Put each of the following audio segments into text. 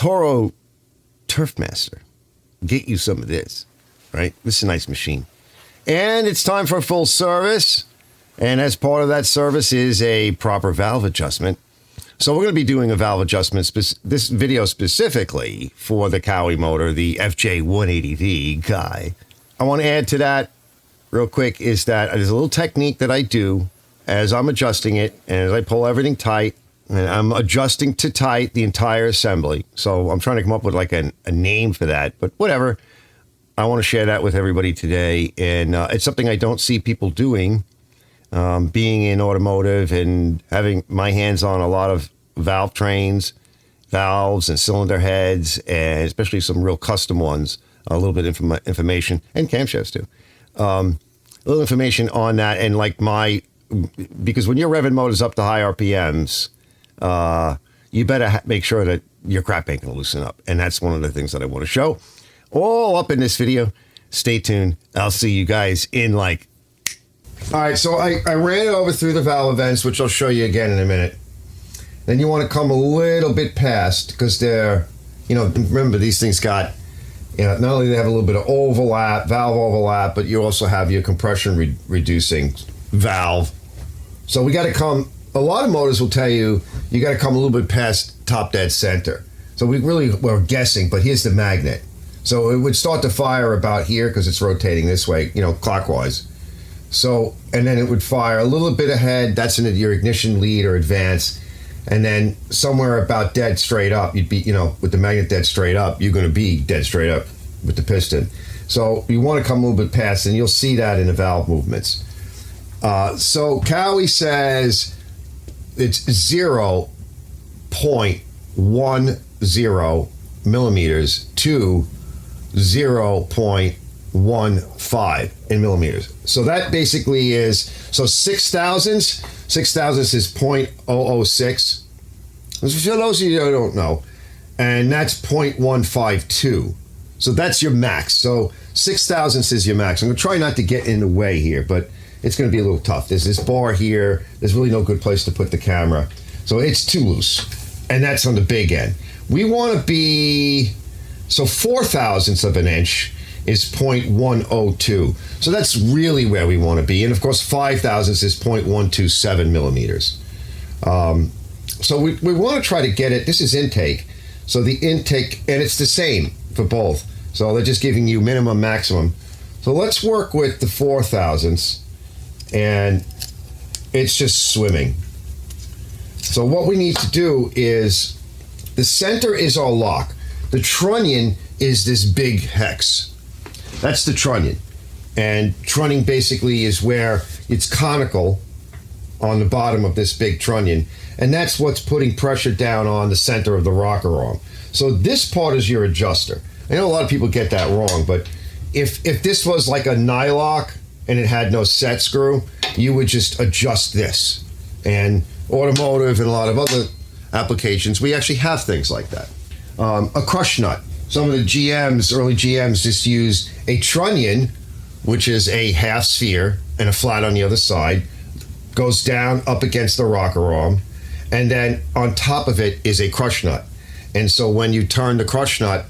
TORO Turfmaster. Get you some of this, right? This is a nice machine. And it's time for a full service. And as part of that service is a proper valve adjustment. So we're going to be doing a valve adjustment, this video specifically for the Kawi motor, the FJ180V guy. I want to add to that real quick is that there's a little technique that I do as I'm adjusting it and as I pull everything tight. And I'm adjusting to tight the entire assembly. So I'm trying to come up with like a name for that, but whatever. I want to share that with everybody today. And it's something I don't see people doing, being in automotive and having my hands on a lot of valve trains, valves and cylinder heads, and especially some real custom ones, a little bit of information, and camshafts too. A little information on that. And like because when you're revving motors up to high RPMs, you better make sure that your crap ain't gonna loosen up. And that's one of the things that I want to show all up in this video. Stay tuned. I'll see you guys in like... All right, so I ran it over through the valve events, which I'll show you again in a minute. Then you want to come a little bit past, because they're, remember these things got, not only they have a little bit of overlap, valve overlap, but you also have your compression reducing valve. So we got to come... A lot of motors will tell you got to come a little bit past top dead center. So we're guessing, but here's the magnet. So it would start to fire about here because it's rotating this way, clockwise. So, and then it would fire a little bit ahead. That's in your ignition lead or advance. And then somewhere about dead straight up, you'd be, with the magnet dead straight up, you're going to be dead straight up with the piston. So you want to come a little bit past, and you'll see that in the valve movements. So Kawi says it's 0.10 millimeters to 0.15 in millimeters. So that basically is, so 6,000ths is 0.006. For those of you who don't know, and that's 0.152. So that's your max. So 6,000ths is your max. I'm going to try not to get in the way here, but it's going to be a little tough. There's this bar here. There's really no good place to put the camera. So it's too loose. And that's on the big end. We want to be, so 4,000ths of an inch is 0.102. So that's really where we want to be. And of course, 5,000ths is 0.127 millimeters. So we want to try to get it. This is intake. So the intake, and it's the same for both. So they're just giving you minimum, maximum. So let's work with the 4,000ths. And it's just swimming. So what we need to do is, the center is our lock. The trunnion is this big hex. That's the trunnion. And trunnion basically is where it's conical on the bottom of this big trunnion. And that's what's putting pressure down on the center of the rocker arm. So this part is your adjuster. I know a lot of people get that wrong, but if this was like a nylock and it had no set screw, you would just adjust this. And automotive and a lot of other applications, we actually have things like that. A crush nut. Some of the GMs, early GMs, just use a trunnion, which is a half sphere and a flat on the other side, goes down up against the rocker arm, and then on top of it is a crush nut. And so when you turn the crush nut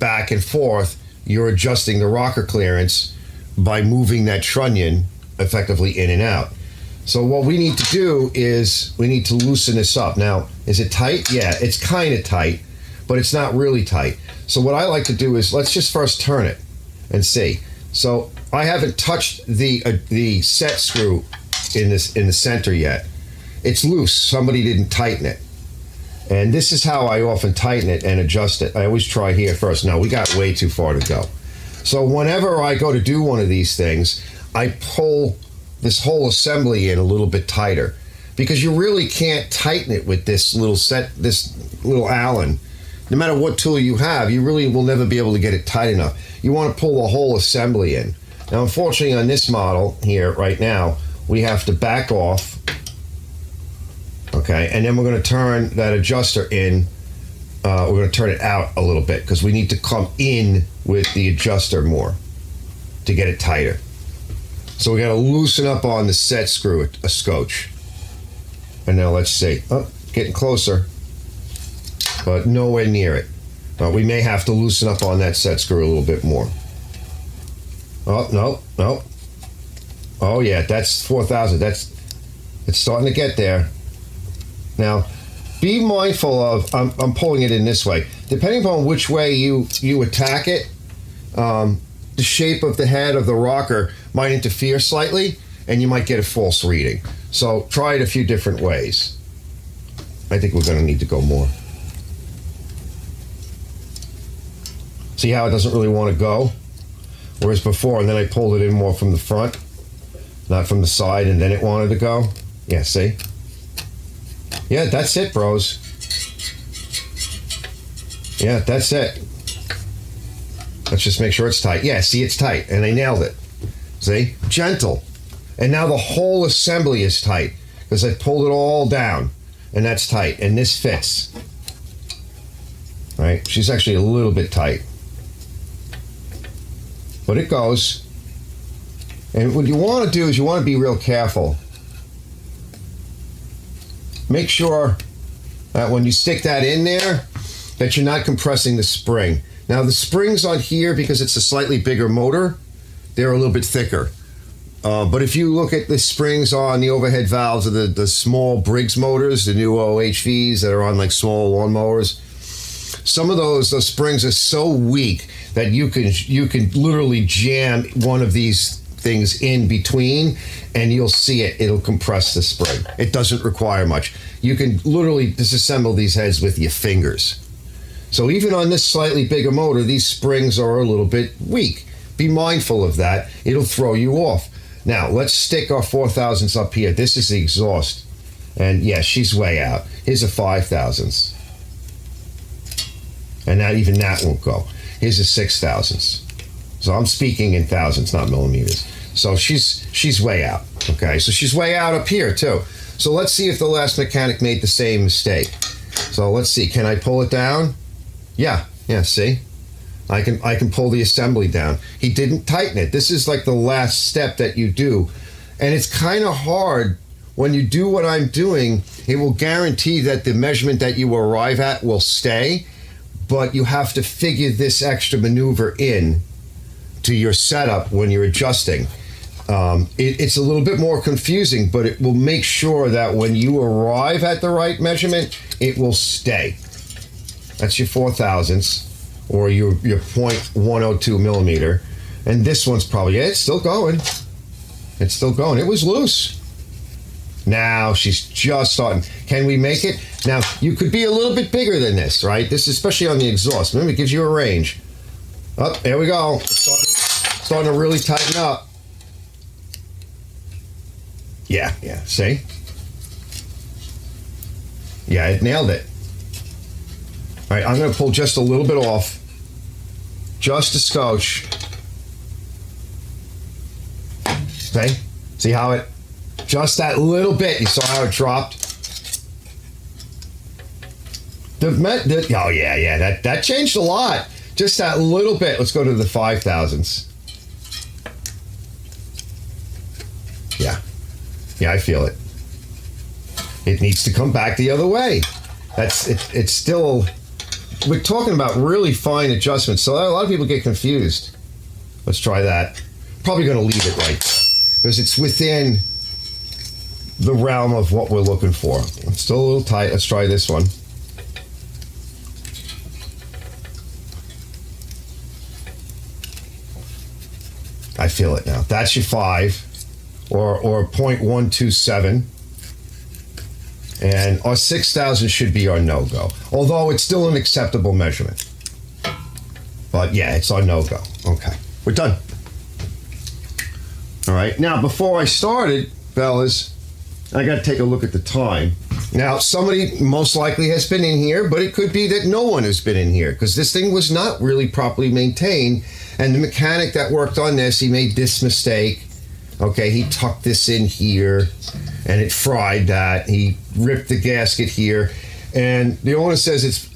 back and forth, you're adjusting the rocker clearance by moving that trunnion effectively in and out. So what we need to do is we need to loosen this up. Now, is it tight? Yeah, it's kind of tight, but it's not really tight. So what I like to do is, let's just first turn it and see. So I haven't touched the set screw in the center yet. It's loose. Somebody didn't tighten it. And this is how I often tighten it and adjust it. I always try here first. No, we got way too far to go. So whenever I go to do one of these things, I pull this whole assembly in a little bit tighter, because you really can't tighten it with this little Allen. No matter what tool you have, you really will never be able to get it tight enough. You want to pull the whole assembly in. Now, unfortunately, on this model here right now, we have to back off. Okay, and then we're going to turn that adjuster in. We're going to turn it out a little bit because we need to come in with the adjuster more to get it tighter. So we got to loosen up on the set screw a scotch. And now let's see. Oh, getting closer. but nowhere near it. We may have to loosen up on that set screw a little bit more. Oh, no. Oh, yeah, that's 4,000. It's starting to get there. Now, be mindful of, I'm pulling it in this way. Depending upon which way you attack it, the shape of the head of the rocker might interfere slightly, and you might get a false reading. So try it a few different ways. I think we're going to need to go more. See how it doesn't really want to go? Whereas before, and then I pulled it in more from the front, not from the side, and then it wanted to go. Yeah, see? Yeah, that's it, bros. Yeah, that's it. Let's just make sure it's tight. Yeah, see, it's tight, and I nailed it. See? Gentle. And now the whole assembly is tight, because I pulled it all down, and that's tight, and this fits. All right? She's actually a little bit tight. But it goes. And what you want to do is you want to be real careful. Make sure that when you stick that in there, that you're not compressing the spring. Now the springs on here, because it's a slightly bigger motor, they're a little bit thicker. But if you look at the springs on the overhead valves of the small Briggs motors, the new OHVs that are on like small lawnmowers, some of those springs are so weak that you can literally jam one of these things in between and you'll see it. It'll compress the spring. It doesn't require much. You can literally disassemble these heads with your fingers. So even on this slightly bigger motor, these springs are a little bit weak. Be mindful of that. It'll throw you off. Now, let's stick our 4,000s up here. This is the exhaust. And yeah, she's way out. Here's a 5,000s. And even that won't go. Here's a 6,000s. So I'm speaking in thousands, not millimeters. So she's way out. Okay, so she's way out up here too. So let's see if the last mechanic made the same mistake. So let's see. Can I pull it down? Yeah. See, I can pull the assembly down. He didn't tighten it. This is like the last step that you do, and it's kind of hard when you do what I'm doing. It will guarantee that the measurement that you arrive at will stay, but you have to figure this extra maneuver in to your setup when you're adjusting. It's a little bit more confusing, but it will make sure that when you arrive at the right measurement, it will stay. That's your 4,000s or your 0.102 millimeter. And this one's probably, yeah, it's still going. It's still going. It was loose. Now she's just starting. Can we make it? Now, you could be a little bit bigger than this, right? This is especially on the exhaust. Remember, it gives you a range. Oh, there we go. It's starting to really tighten up. Yeah, see? Yeah, it nailed it. All right, I'm going to pull just a little bit off. Just a scotch. Okay? See how it... Just that little bit. You saw how it dropped? Oh, yeah. That changed a lot. Just that little bit. Let's go to the 5,000s. Yeah, I feel it. It needs to come back the other way. It's still... We're talking about really fine adjustments, so a lot of people get confused. Let's try that. Probably going to leave it right there, because it's within the realm of what we're looking for. It's still a little tight. Let's try this one. I feel it now. That's your 5 or 0.127. And our 6,000 should be our no-go. Although it's still an acceptable measurement. But yeah, it's our no-go. Okay, we're done. All right, now before I started, fellas, I got to take a look at the time. Now, somebody most likely has been in here, but it could be that no one has been in here because this thing was not really properly maintained. And the mechanic that worked on this, he made this mistake. Okay, he tucked this in here and it fried that. He ripped the gasket here. And the owner says it's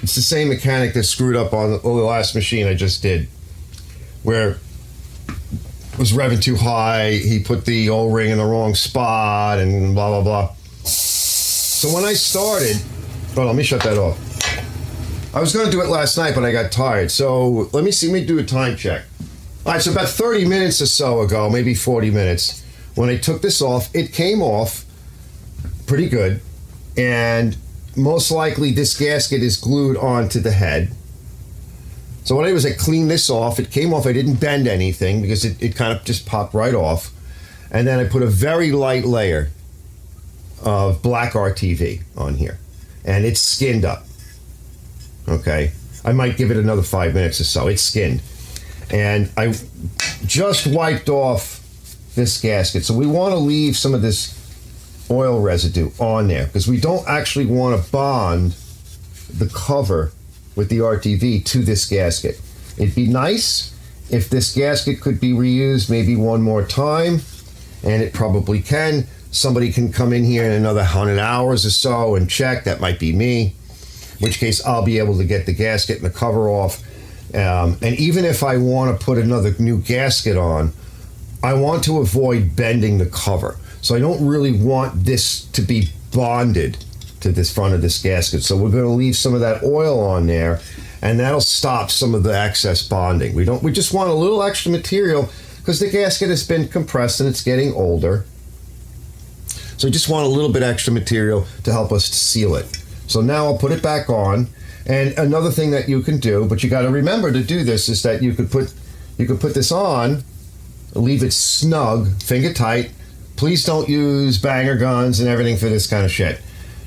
the same mechanic that screwed up on the last machine I just did, where it was revving too high. He put the O-ring in the wrong spot and blah, blah, blah. So when I started, let me shut that off. I was going to do it last night, but I got tired. So let me do a time check. All right, so about 30 minutes or so ago, maybe 40 minutes, when I took this off, it came off pretty good. And most likely this gasket is glued onto the head. So what I did was I cleaned this off. It came off. I didn't bend anything because it kind of just popped right off. And then I put a very light layer of black RTV on here. And it's skinned up. Okay, I might give it another 5 minutes or so. It's skinned. And I just wiped off this gasket. So we want to leave some of this oil residue on there because we don't actually want to bond the cover with the RTV to this gasket. It'd be nice if this gasket could be reused maybe one more time, and it probably can. Somebody can come in here in another 100 hours or so and check. That might be me. In which case I'll be able to get the gasket and the cover off. And even if I want to put another new gasket on, I want to avoid bending the cover. So I don't really want this to be bonded to this front of this gasket. So we're going to leave some of that oil on there, and that'll stop some of the excess bonding. We just want a little extra material because the gasket has been compressed and it's getting older. So we just want a little bit extra material to help us seal it. So now I'll put it back on. And another thing that you can do, but you got to remember to do this, is that you could put this on, leave it snug, finger tight. Please don't use banger guns and everything for this kind of shit.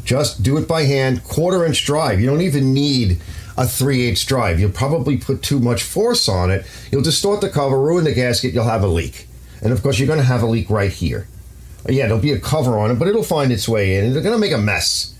Just do it by hand, 1/4 inch drive. You don't even need a 3/8 drive. You'll probably put too much force on it. You'll distort the cover, ruin the gasket, you'll have a leak. And of course, you're going to have a leak right here. Yeah, there'll be a cover on it, but it'll find its way in, and they're going to make a mess.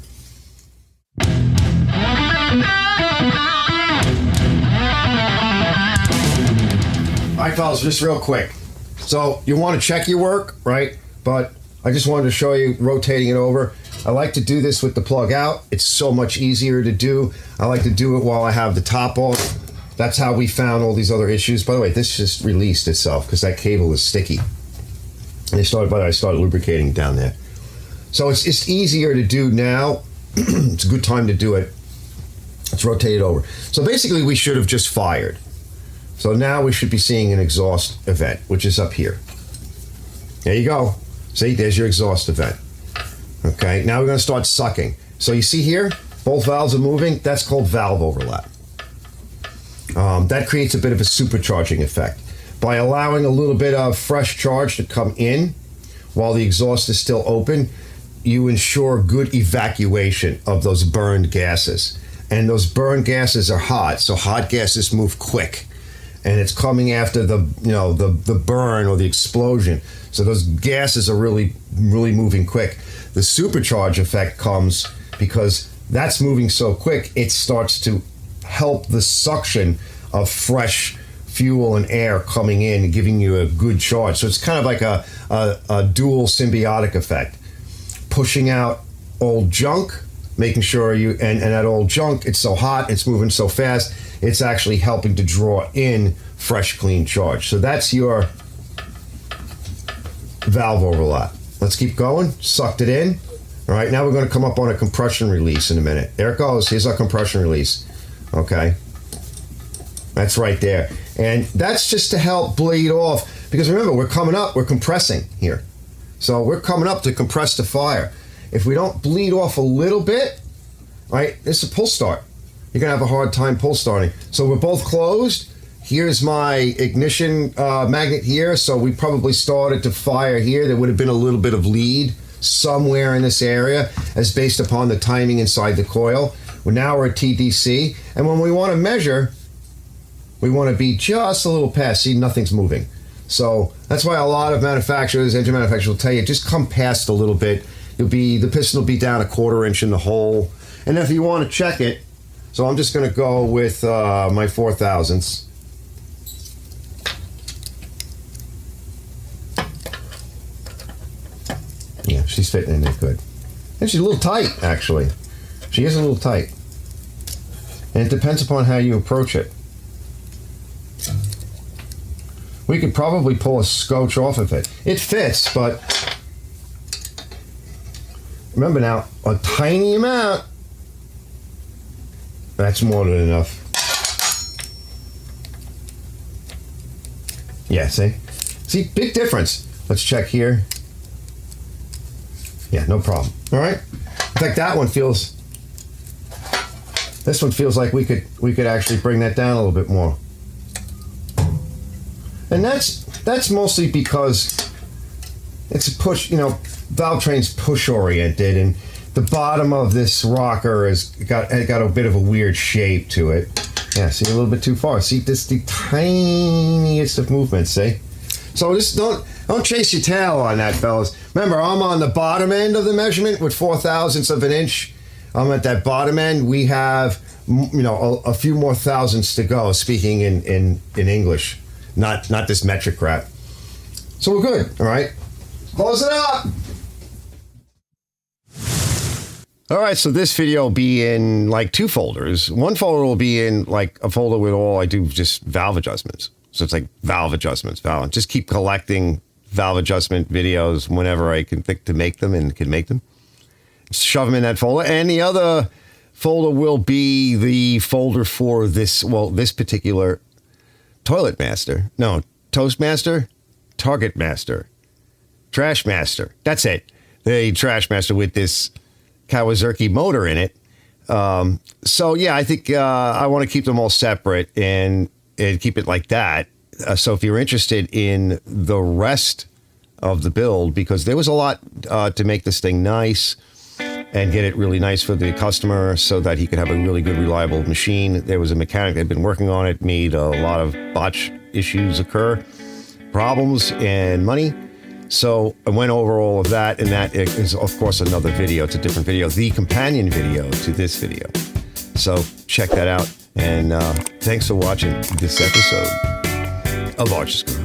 All right, fellas, just real quick. So you want to check your work, right? But I just wanted to show you rotating it over. I like to do this with the plug out. It's so much easier to do. I like to do it while I have the top off. That's how we found all these other issues. By the way, this just released itself because that cable is sticky. And I started lubricating down there. So it's easier to do now. It's a good time to do it. Let's rotate it over. So basically we should have just fired. So now we should be seeing an exhaust event, which is up here. There you go. See, there's your exhaust event. Okay, now we're going to start sucking. So you see here, both valves are moving. That's called valve overlap. That creates a bit of a supercharging effect. By allowing a little bit of fresh charge to come in while the exhaust is still open, you ensure good evacuation of those burned gases. And those burned gases are hot, so hot gases move quick. And it's coming after the burn or the explosion. So those gases are really, really moving quick. The supercharge effect comes because that's moving so quick, it starts to help the suction of fresh fuel and air coming in and giving you a good charge. So it's kind of like a dual symbiotic effect. Pushing out old junk, making sure and that old junk, it's so hot, it's moving so fast, it's actually helping to draw in fresh, clean charge. So that's your valve overlap. Let's keep going. Sucked it in. All right, now we're going to come up on a compression release in a minute. There it goes. Here's our compression release. Okay. That's right there. And that's just to help bleed off. Because remember, we're coming up, we're compressing here. So we're coming up to compress the fire. If we don't bleed off a little bit, right, it's a pull start. You're going to have a hard time pull starting. So we're both closed. Here's my ignition magnet here. So we probably started to fire here. There would have been a little bit of lead somewhere in this area as based upon the timing inside the coil. Well, now we're at TDC. And when we want to measure, we want to be just a little past. See, nothing's moving. So that's why a lot of manufacturers, engine manufacturers will tell you, just come past a little bit. The piston will be down a 1/4 inch in the hole. And if you want to check it, so I'm just going to go with my 4/1000. Yeah, she's fitting in there good. And she's a little tight, actually. She is a little tight. And it depends upon how you approach it. We could probably pull a scotch off of it. It fits, but remember now, a tiny amount. That's more than enough. Yeah, see, big difference. Let's check here. Yeah, no problem. All right. In fact, this one feels like we could actually bring that down a little bit more. And that's mostly because it's a push, valve train's push oriented, and the bottom of this rocker has got a bit of a weird shape to it. Yeah, see, a little bit too far. See, this the tiniest of movements, see? So just don't chase your tail on that, fellas. Remember, I'm on the bottom end of the measurement with 0.004 of an inch. I'm at that bottom end. We have, a few more thousandths to go, speaking in English, not this metric crap. So we're good, all right? Close it up. All right, so this video will be in like 2 folders. One folder will be in like a folder with all I do just valve adjustments. So it's like valve adjustments, valve. Just keep collecting valve adjustment videos whenever I can think to make them and can make them. Shove them in that folder. And the other folder will be the folder for this particular Toilet Master. No, Toastmaster, Target Master, Trash Master. That's it. The Trash Master with this Kawasaki motor in it. So yeah, I think I want to keep them all separate and keep it like that. So if you're interested in the rest of the build, because there was a lot to make this thing nice and get it really nice for the customer so that he could have a really good, reliable machine. There was a mechanic that had been working on it, made a lot of botch issues occur, problems, and money. So I went over all of that, and that is, of course, another video. It's a different video, the companion video to this video. So check that out, and thanks for watching this episode of Archer's Garage.